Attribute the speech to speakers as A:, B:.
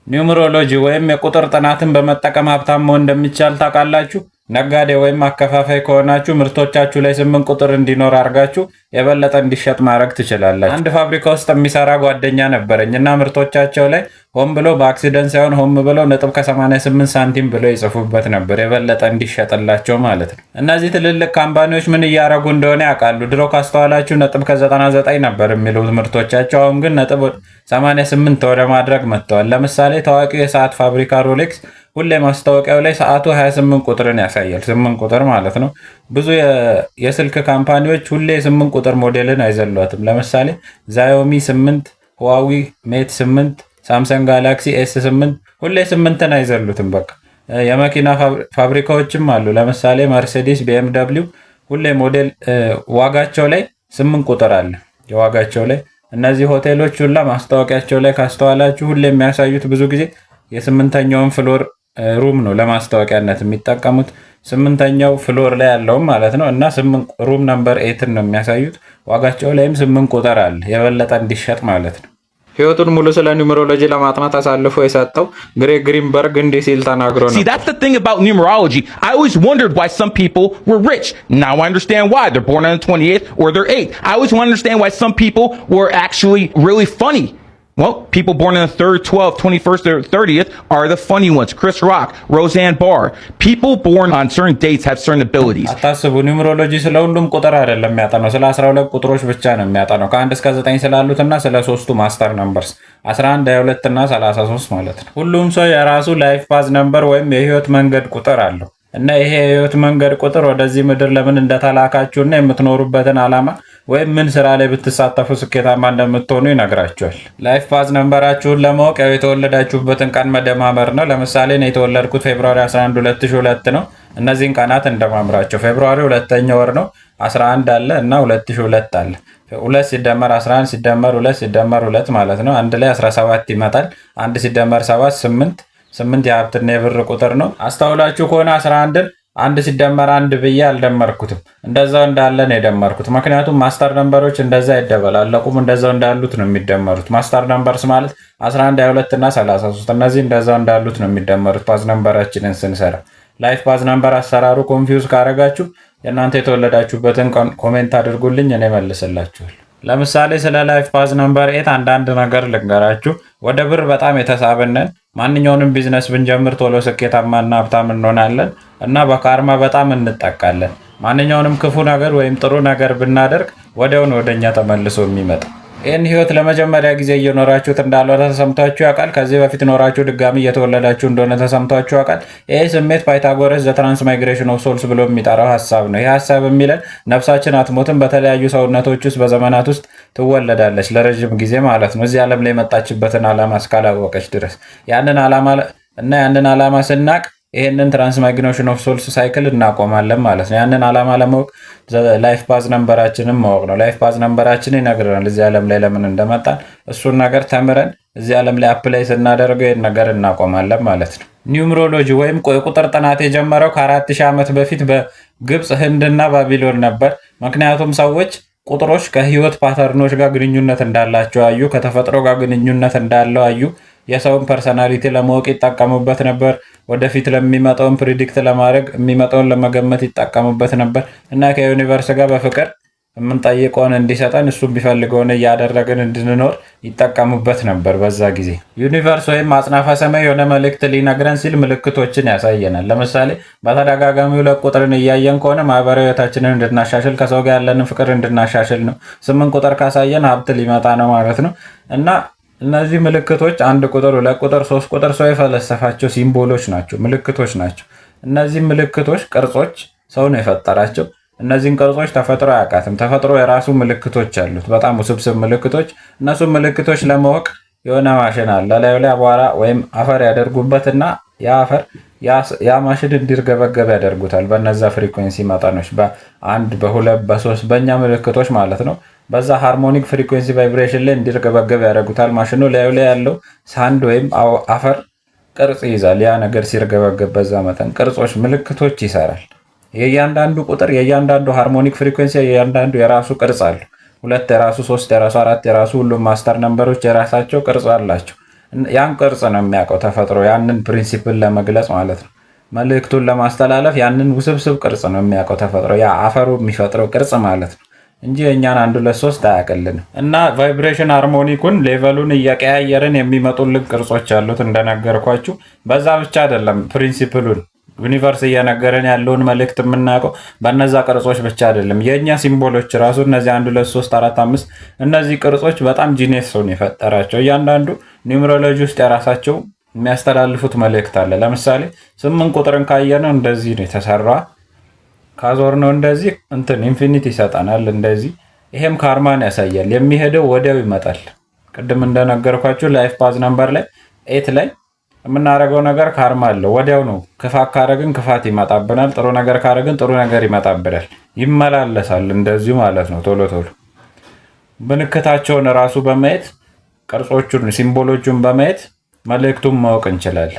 A: ኒውመሮሎጂ ወይም የቁጥር ጥናትን በመጠቀም ሀብታም መሆን እንደሚቻል ታውቃላችሁ? ነጋዴ ወይም አከፋፋይ ከሆናችሁ ምርቶቻችሁ ላይ 8 ቁጥር እንዲኖር አድርጋችሁ የበለጠ እንዲሸጥ ማድረግ ትችላላችሁ። አንድ ፋብሪካ ውስጥ የሚሰራ ጓደኛ ነበረኝ እና ምርቶቻቸው ላይ ሆን ብሎ በአክሲደንት ሳይሆን ሆን ብለው ነጥብ ከ88 ሳንቲም ብሎ ይጽፉበት ነበር፣ የበለጠ እንዲሸጥላቸው ማለት ነው። እነዚህ ትልልቅ ካምፓኒዎች ምን እያደረጉ እንደሆነ ያውቃሉ። ድሮ ካስተዋላችሁ ነጥብ ከ99 ነበር የሚሉት ምርቶቻቸው፣ አሁን ግን ነጥብ 88 ወደ ማድረግ መጥተዋል። ለምሳሌ ታዋቂው የሰዓት ፋብሪካ ሮሌክስ ሁሌ ማስታወቂያው ላይ ሰዓቱ 28 ቁጥርን ያሳያል። 8 ቁጥር ማለት ነው። ብዙ የስልክ ካምፓኒዎች ሁሌ 8 ቁጥር ሞዴልን አይዘሏትም። ለምሳሌ ዛዮሚ 8፣ ሁዋዊ ሜት 8፣ ሳምሰንግ ጋላክሲ ኤስ8 ሁሌ 8ን አይዘሉትም። በቃ የመኪና ፋብሪካዎችም አሉ። ለምሳሌ መርሴዲስ፣ ቢኤምደብሊው ሁሌ ሞዴል ዋጋቸው ላይ 8 ቁጥር አለ የዋጋቸው ላይ። እነዚህ ሆቴሎች ሁላ ማስታወቂያቸው ላይ ካስተዋላችሁ ሁሌ የሚያሳዩት ብዙ ጊዜ የ8ኛውን ፍሎር ሩም ነው ለማስታወቂያነት የሚጠቀሙት። 8ኛው ፍሎር ላይ ያለውም ማለት ነው። እና ሩም ነምበር 8 ነው የሚያሳዩት። ዋጋቸው ላይም 8 ቁጥር አለ የበለጠ እንዲሸጥ ማለት ነው። ህይወቱን ሙሉ ስለ ኒውመሮሎጂ ለማጥናት አሳልፎ የሰጠው ግሬግ ግሪንበርግ እንዲህ ሲል ተናግሮ ነው።
B: See, that's the thing about numerology. I always wondered why some people were rich. Now I understand why. They're born on the 28th or they're 8th. I always want to understand why some people were actually really funny. Well, people born on the 3rd, 12th, 21st, or 30th are the funny ones. Chris Rock, Roseanne Barr. People born on certain dates have certain abilities.
A: አታስቡ፣ ኒውመሮሎጂ ስለ ሁሉም ቁጥር አይደለም የሚያጠናው፣ ስለ 12 ቁጥሮች ብቻ ነው የሚያጠናው። ከ1 እስከ 9 ስላሉትና ስለ ሶስቱ ማስተር ነምበርስ 11፣ 22 እና 33 ማለት ነው። ሁሉም ሰው የራሱ ላይፍ ፓዝ ነምበር ወይም የህይወት መንገድ ቁጥር አለው እና ይሄ የህይወት መንገድ ቁጥር ወደዚህ ምድር ለምን እንደተላካችሁና የምትኖሩበትን ዓላማ ወይም ምን ስራ ላይ ብትሳተፉ ስኬታማ እንደምትሆኑ ይነግራችኋል። ላይፍ ፓዝ ነምበራችሁን ለማወቅ የተወለዳችሁበትን ቀን መደማመር ነው። ለምሳሌ እኔ የተወለድኩት ፌብሩዋሪ 11 2002 ነው። እነዚህን ቀናት እንደማምራቸው። ፌብሩዋሪ ሁለተኛ ወር ነው፣ 11 አለ እና 2002 አለ። 2 ሲደመር 11 ሲደመር 2 ሲደመር 2 ማለት ነው። አንድ ላይ 17 ይመጣል። 1 ሲደመር 7 8 8 የሀብትና የብር ቁጥር ነው። አስተውላችሁ ከሆነ 11ን 1 ሲደመር 1 ብዬ አልደመርኩትም፣ እንደዛው እንዳለ ነው የደመርኩት። ምክንያቱም ማስተር ነምበሮች እንደዛ አይደበላለቁም፣ እንደዛው እንዳሉት ነው የሚደመሩት። ማስተር ነምበርስ ማለት 11፣ 22 እና 33 እነዚህ እንደዛው እንዳሉት ነው የሚደመሩት ፓዝ ነምበራችንን ስንሰራ። ላይፍ ፓዝ ነምበር አሰራሩ ኮንፊውዝ ካረጋችሁ የእናንተ የተወለዳችሁበትን ኮሜንት አድርጉልኝ፣ እኔ መልስላችኋል። ለምሳሌ ስለ ላይፍ ፓዝ ነምበር 8 አንዳንድ ነገር ልንገራችሁ። ወደ ብር በጣም የተሳብነን፣ ማንኛውንም ቢዝነስ ብንጀምር ቶሎ ስኬታማና ሀብታም እንሆናለን እና በካርማ በጣም እንጠቃለን። ማንኛውንም ክፉ ነገር ወይም ጥሩ ነገር ብናደርግ ወዲያውን ወደኛ ተመልሶ የሚመጣ። ይህን ህይወት ለመጀመሪያ ጊዜ እየኖራችሁት እንዳልሆነ ተሰምቷችሁ ያውቃል? ከዚህ በፊት ኖራችሁ ድጋሚ እየተወለዳችሁ እንደሆነ ተሰምቷችሁ ያውቃል? ይህ ስሜት ፓይታጎረስ ዘ ትራንስማይግሬሽን ኦፍ ሶልስ ብሎ የሚጠራው ሀሳብ ነው። ይህ ሀሳብ የሚለን ነፍሳችን አትሞትም፣ በተለያዩ ሰውነቶች ውስጥ በዘመናት ውስጥ ትወለዳለች ለረዥም ጊዜ ማለት ነው፣ እዚህ ዓለም ላይ የመጣችበትን ዓላማ እስካላወቀች ድረስ። ያንን ዓላማ ስናቅ ይህንን ትራንስማግኔሽን ኦፍ ሶልስ ሳይክል እናቆማለን ማለት ነው። ያንን ዓላማ ለማወቅ ላይፍ ፓዝ ነምበራችንን ማወቅ ነው። ላይፍ ፓዝ ነምበራችን ይነግረናል እዚህ ዓለም ላይ ለምን እንደመጣን። እሱን ነገር ተምረን እዚህ ዓለም ላይ አፕላይ ስናደርገው ይህን ነገር እናቆማለን ማለት ነው። ኒውመሮሎጂ ወይም የቁጥር ጥናት የጀመረው ከ4000 ዓመት በፊት በግብፅ፣ ህንድና ባቢሎን ነበር። ምክንያቱም ሰዎች ቁጥሮች ከህይወት ፓተርኖች ጋር ግንኙነት እንዳላቸው አዩ፣ ከተፈጥሮ ጋር ግንኙነት እንዳለው አዩ። የሰውን ፐርሰናሊቲ ለማወቅ ይጠቀሙበት ነበር። ወደፊት ለሚመጣውን ፕሪዲክት ለማድረግ የሚመጣውን ለመገመት ይጠቀሙበት ነበር እና ከዩኒቨርስ ጋር በፍቅር የምንጠይቀውን እንዲሰጠን እሱ ቢፈልገውን እያደረግን እንድንኖር ይጠቀሙበት ነበር በዛ ጊዜ። ዩኒቨርስ ወይም አጽናፈ ሰማይ የሆነ መልእክት ሊነግረን ሲል ምልክቶችን ያሳየናል። ለምሳሌ በተደጋጋሚ 2 ቁጥርን እያየን ከሆነ ማህበራዊ ህይወታችንን እንድናሻሽል፣ ከሰው ጋር ያለንን ፍቅር እንድናሻሽል ነው። 8 ቁጥር ካሳየን ሀብት ሊመጣ ነው ማለት ነው እና እነዚህ ምልክቶች 1 ቁጥር፣ 2 ቁጥር፣ 3 ቁጥር ሰው የፈለሰፋቸው ሲምቦሎች ናቸው፣ ምልክቶች ናቸው። እነዚህ ምልክቶች ቅርጾች ሰው ነው የፈጠራቸው። እነዚህን ቅርጾች ተፈጥሮ አያውቃትም። ተፈጥሮ የራሱ ምልክቶች አሉት፣ በጣም ውስብስብ ምልክቶች። እነሱ ምልክቶች ለማወቅ የሆነ ማሽን አለ። ላዩ ላይ አቧራ ወይም አፈር ያደርጉበትና ያ ማሽን እንዲርገበገብ ያደርጉታል። በነዛ ፍሪኩዌንሲ መጠኖች በ1 በ2 በ3 በእኛ ምልክቶች ማለት ነው። በዛ ሃርሞኒክ ፍሪኩዌንሲ ቫይብሬሽን ላይ እንዲርገበገብ ያደርጉታል። ማሽኑ ላዩ ላይ ያለው ሳንድ ወይም አፈር ቅርጽ ይይዛል። ያ ነገር ሲርገበገብ በዛ መጠን ቅርጾች፣ ምልክቶች ይሰራል። የእያንዳንዱ ቁጥር፣ የእያንዳንዱ ሃርሞኒክ ፍሪኩዌንሲ የእያንዳንዱ የራሱ ቅርጽ አለው። 2 የራሱ፣ 3 የራሱ፣ 4 የራሱ፣ ሁሉም ማስተር ነምበሮች የራሳቸው ቅርጽ አላቸው ያን ቅርጽ ነው የሚያውቀው ተፈጥሮ፣ ያንን ፕሪንሲፕል ለመግለጽ ማለት ነው። መልእክቱን ለማስተላለፍ ያንን ውስብስብ ቅርጽ ነው የሚያውቀው ተፈጥሮ፣ ያ አፈሩ የሚፈጥረው ቅርጽ ማለት ነው እንጂ የእኛን 1 2 3 አያውቅልንም። እና ቫይብሬሽን ሃርሞኒኩን ሌቨሉን እየቀያየርን የሚመጡልን ቅርጾች አሉት እንደነገርኳችሁ። በዛ ብቻ አይደለም ፕሪንሲፕሉን ዩኒቨርስ እየነገረን ያለውን መልእክት የምናውቀው በነዛ ቅርጾች ብቻ አይደለም። የእኛ ሲምቦሎች ራሱ እነዚህ 1 2 3 4 5 እነዚህ ቅርጾች በጣም ጂኔስ ሰውን የፈጠራቸው። እያንዳንዱ ኒውመሮሎጂ ውስጥ የራሳቸው የሚያስተላልፉት መልእክት አለ። ለምሳሌ 8 ቁጥርን ካየነው እንደዚህ ነው የተሰራ፣ ካዞር ነው እንደዚህ ኢንፊኒቲ ይሰጠናል እንደዚህ። ይሄም ካርማን ያሳያል። የሚሄደው ወዲያው ይመጣል። ቅድም እንደነገርኳችሁ ላይፍ ፓዝ ነምበር ላይ 8 ላይ የምናደርገው ነገር ካርማ አለው። ወዲያው ነው። ክፋት ካረግን ክፋት ይመጣብናል፣ ጥሩ ነገር ካረግን ጥሩ ነገር ይመጣብናል። ይመላለሳል እንደዚሁ ማለት ነው። ቶሎ ቶሎ ምልክታቸውን ራሱ በማየት ቅርጾቹን ሲምቦሎቹን በማየት መልእክቱን ማወቅ እንችላለን።